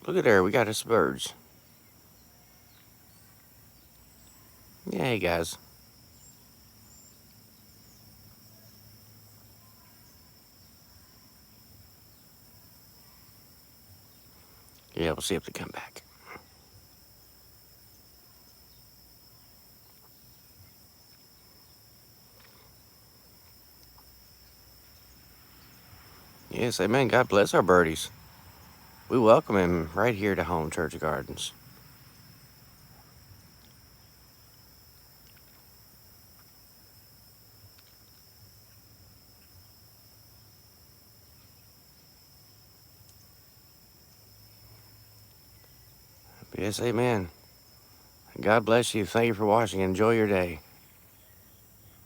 Look at there, we got us birds. Yeah, hey guys. Yeah, we'll see if they come back. Yes, amen. God bless our birdies. We welcome him right here to Home Church Gardens. Yes, amen. God bless you. Thank you for watching. Enjoy your day.